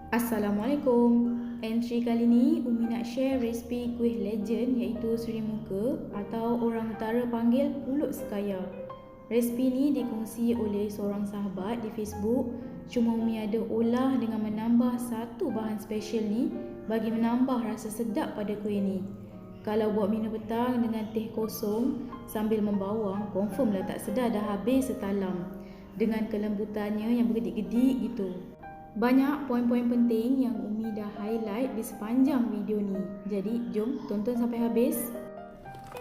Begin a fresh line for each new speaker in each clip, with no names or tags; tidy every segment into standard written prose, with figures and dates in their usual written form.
Assalamualaikum. Entry kali ni Umi nak share resipi kuih legend iaitu Seri Muka atau orang utara panggil pulut sekaya. Resipi ni dikongsi oleh seorang sahabat di Facebook. Cuma Umi ada olah dengan menambah satu bahan special ni bagi menambah rasa sedap pada kuih ni. Kalau buat minum petang dengan teh kosong sambil membawang, confirm lah tak sedar dah habis setalam. Dengan kelembutannya yang bergedik-gedik gitu. Banyak poin-poin penting yang Umi dah highlight di sepanjang video ni. Jadi jom tonton sampai habis.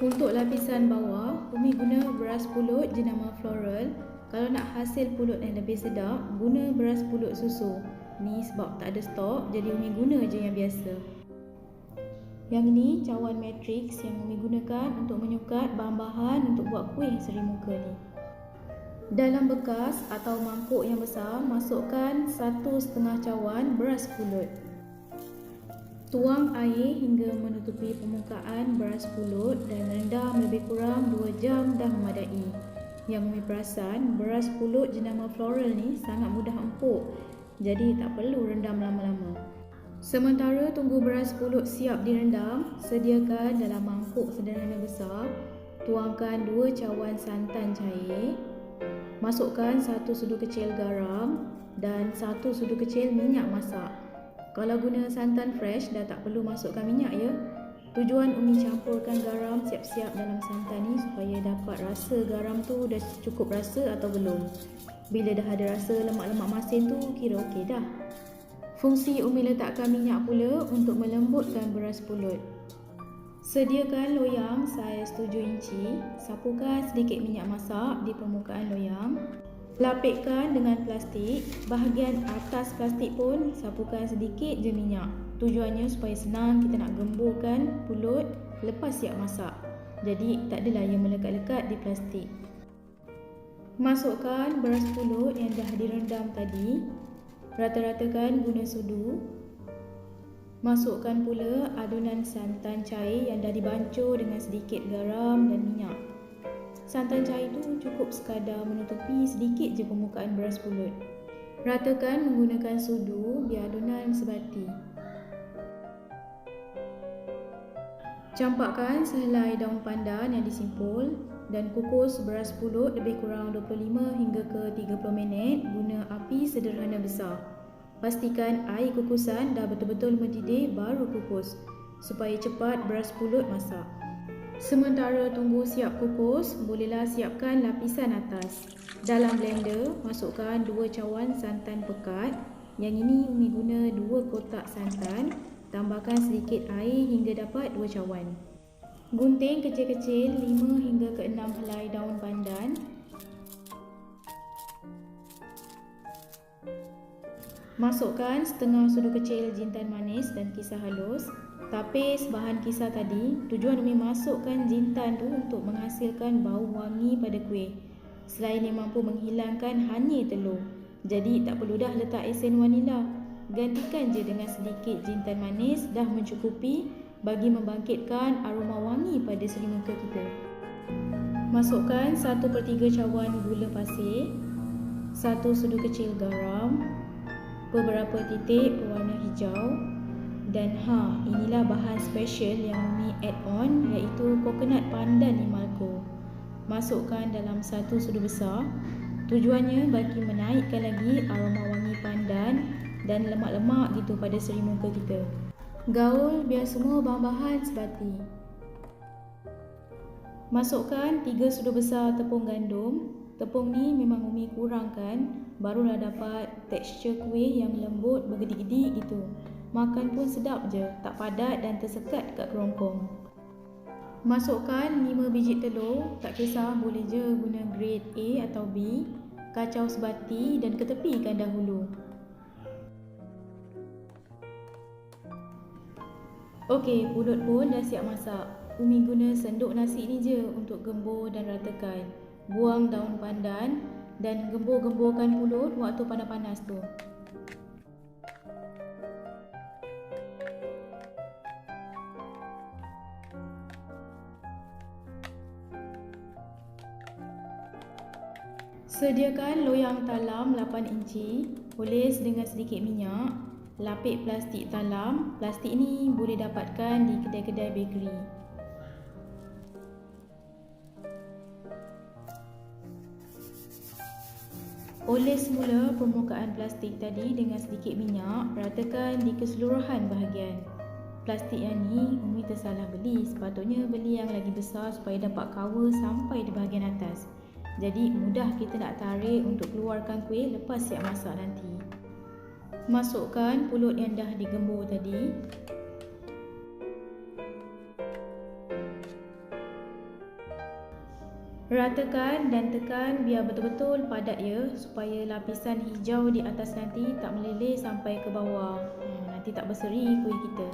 Untuk lapisan bawah, Umi guna beras pulut jenama floral. Kalau nak hasil pulut yang lebih sedap, guna beras pulut susu. Ni sebab tak ada stok, jadi Umi guna je yang biasa. Yang ni cawan matrix yang Umi gunakan untuk menyukat bahan-bahan untuk buat kuih Seri Muka ni. Dalam bekas atau mangkuk yang besar, masukkan 1,5 cawan beras pulut. Tuang air hingga menutupi permukaan beras pulut dan rendam lebih kurang 2 jam dah memadai. Yang Umi perasan, beras pulut jenama floral ni sangat mudah empuk, jadi tak perlu rendam lama-lama. Sementara tunggu beras pulut siap direndam, sediakan dalam mangkuk sederhana besar. Tuangkan 2 cawan santan cair. Masukkan 1 sudu kecil garam dan 1 sudu kecil minyak masak. Kalau guna santan fresh dah tak perlu masukkan minyak ya. Tujuan Umi campurkan garam siap-siap dalam santan ni supaya dapat rasa garam tu dah cukup rasa atau belum. Bila dah ada rasa lemak-lemak masin tu kira okey dah. Fungsi Umi letakkan minyak pula untuk melembutkan beras pulut. Sediakan loyang saiz 7 inci, sapukan sedikit minyak masak di permukaan loyang. Lapikkan dengan plastik, bahagian atas plastik pun sapukan sedikit je minyak. Tujuannya supaya senang kita nak gemburkan pulut lepas siap masak. Jadi tak adalah yang melekat-lekat di plastik. Masukkan beras pulut yang dah direndam tadi. Rata-ratakan guna sudu. Masukkan pula adunan santan cair yang dah dibancur dengan sedikit garam dan minyak. Santan cair tu cukup sekadar menutupi sedikit je permukaan beras pulut. Ratakan menggunakan sudu biar adunan sebati. Campakkan sehelai daun pandan yang disimpul dan kukus beras pulut lebih kurang 25 hingga ke 30 minit guna api sederhana besar. Pastikan air kukusan dah betul-betul mendidih baru kukus supaya cepat beras pulut masak. Sementara tunggu siap kukus, bolehlah siapkan lapisan atas. Dalam blender, masukkan 2 cawan santan pekat. Yang ini Umi guna 2 kotak santan. Tambahkan sedikit air hingga dapat 2 cawan. Gunting kecil-kecil 5 hingga ke 6 helai daun pandan. Masukkan setengah sudu kecil jintan manis dan kisar halus. Tapis bahan kisar tadi. Tujuan Umi masukkan jintan tu untuk menghasilkan bau wangi pada kuih. Selain ia mampu menghilangkan hanyir telur. Jadi tak perlu dah letak esen vanila. Gantikan je dengan sedikit jintan manis dah mencukupi bagi membangkitkan aroma wangi pada Seri Muka kita. Masukkan 1/3 cawan gula pasir, 1 sudu kecil garam, beberapa titik berwarna hijau dan inilah bahan special yang Umi add on iaitu coconut pandan Himalco. Masukkan dalam 1 sudu besar. Tujuannya bagi menaikkan lagi aroma wangi pandan dan lemak-lemak gitu pada Seri Muka kita. Gaul biar semua bahan-bahan sebati. Masukkan 3 sudu besar tepung gandum. Tepung ni memang Umi kurangkan, barulah dapat tekstur kuih yang lembut bergedik-gedik gitu. Makan pun sedap je, tak padat dan tersekat kat kerongkong. Masukkan 5 biji telur, tak kisah boleh je guna grade A atau B. Kacau sebati dan ketepikan dahulu. Okey, pulut pun dah siap masak. Umi guna senduk nasi ni je untuk gembur dan ratakan. Buang daun pandan dan gembur-gemburkan pulut waktu panas-panas tu. Sediakan loyang talam 8 inci, oles dengan sedikit minyak. lapik plastik talam. Plastik ni boleh dapatkan di kedai-kedai bakery. Oles semula permukaan plastik tadi dengan sedikit minyak, ratakan di keseluruhan bahagian. Plastik yang ni Umi tersalah beli, sepatutnya beli yang lagi besar supaya dapat cover sampai di bahagian atas. Jadi mudah kita nak tarik untuk keluarkan kuih lepas siap masak nanti. Masukkan pulut yang dah digembur tadi. Ratakan dan tekan biar betul-betul padat ya, supaya lapisan hijau di atas nanti tak meleleh sampai ke bawah. Nanti tak berseri kuih kita.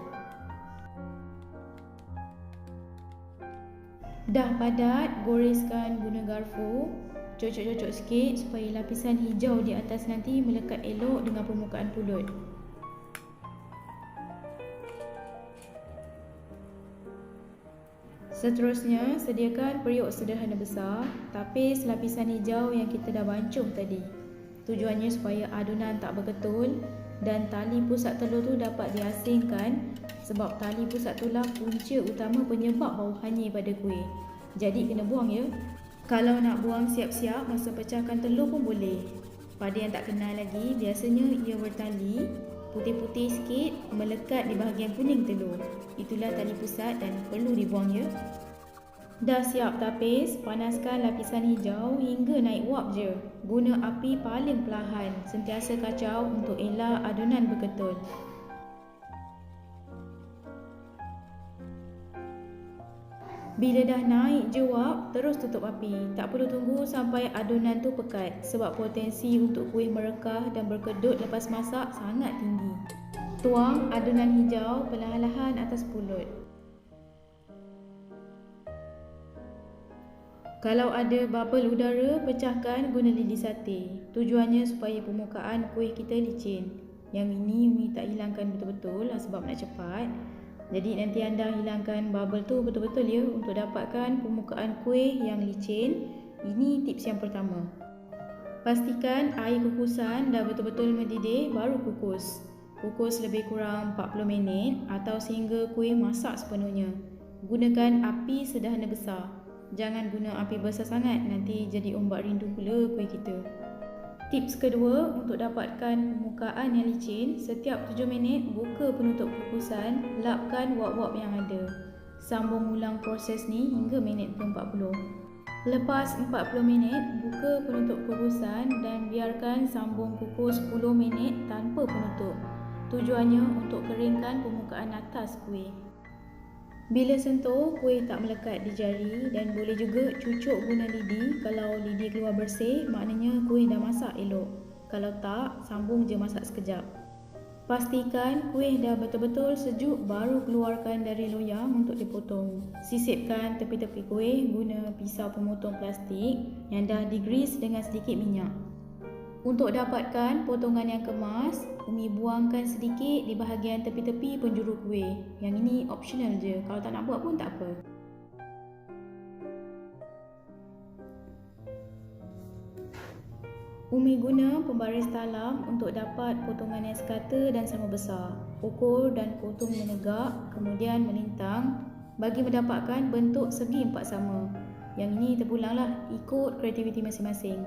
Dah padat, goreskan guna garpu. Cocok-cocok sikit supaya lapisan hijau di atas nanti melekat elok dengan permukaan pulut. Seterusnya, sediakan periuk sederhana besar, tapis lapisan hijau yang kita dah bancuh tadi. Tujuannya supaya adunan tak berketul dan tali pusat telur tu dapat diasingkan, sebab tali pusat tu lah punca utama penyebab bau hanyir pada kuih. Jadi kena buang ya. Kalau nak buang siap-siap masa pecahkan telur pun boleh. Pada yang tak kenal lagi, biasanya ia bertali putih-putih sikit melekat di bahagian kuning telur. Itulah tali pusat dan perlu dibuang ya. Dah siap tapis, panaskan lapisan hijau hingga naik wap je. Guna api paling perlahan, sentiasa kacau untuk elak adunan berketul. Bila dah naik je wap, terus tutup api. Tak perlu tunggu sampai adunan tu pekat, sebab potensi untuk kuih merekah dan berkedut lepas masak sangat tinggi. Tuang adunan hijau perlahan-lahan atas pulut. Kalau ada bubble udara, pecahkan guna lidi sate. Tujuannya supaya permukaan kuih kita licin. Yang ini Umi tak hilangkan betul-betul sebab nak cepat. Jadi nanti anda hilangkan bubble tu betul-betul ya untuk dapatkan permukaan kuih yang licin. Ini tips yang pertama. Pastikan air kukusan dah betul-betul mendidih baru kukus. Kukus lebih kurang 40 minit atau sehingga kuih masak sepenuhnya. Gunakan api sederhana besar. Jangan guna api besar sangat, nanti jadi ombak rindu pula kuih kita. Tips kedua, untuk dapatkan permukaan yang licin, setiap 7 minit buka penutup kukusan, lapkan wap-wap yang ada. Sambung ulang proses ni hingga minit ke-40. Lepas 40 minit, buka penutup kukusan dan biarkan sambung kukus 10 minit tanpa penutup. Tujuannya untuk keringkan permukaan atas kuih. Bila sentuh, kuih tak melekat di jari dan boleh juga cucuk guna lidi. Kalau lidi keluar bersih, maknanya kuih dah masak elok. Kalau tak, sambung je masak sekejap. Pastikan kuih dah betul-betul sejuk baru keluarkan dari loyang untuk dipotong. Sisipkan tepi-tepi kuih guna pisau pemotong plastik yang dah digrease dengan sedikit minyak. Untuk dapatkan potongan yang kemas, Umi buangkan sedikit di bahagian tepi-tepi penjuru kuih. Yang ini optional je, kalau tak nak buat pun tak apa. Umi guna pembaris talam untuk dapat potongan yang sekata dan sama besar. Ukur dan potong menegak, kemudian melintang bagi mendapatkan bentuk segi empat sama. Yang ini terpulanglah ikut kreativiti masing-masing.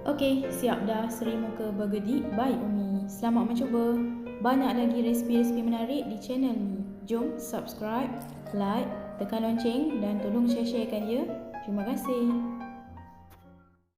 Okey, siap dah seri muka bergedik by Umi. Selamat mencuba. Banyak lagi resipi-resipi menarik di channel ni. Jom subscribe, like, tekan lonceng dan tolong share-sharekan ya. Terima kasih.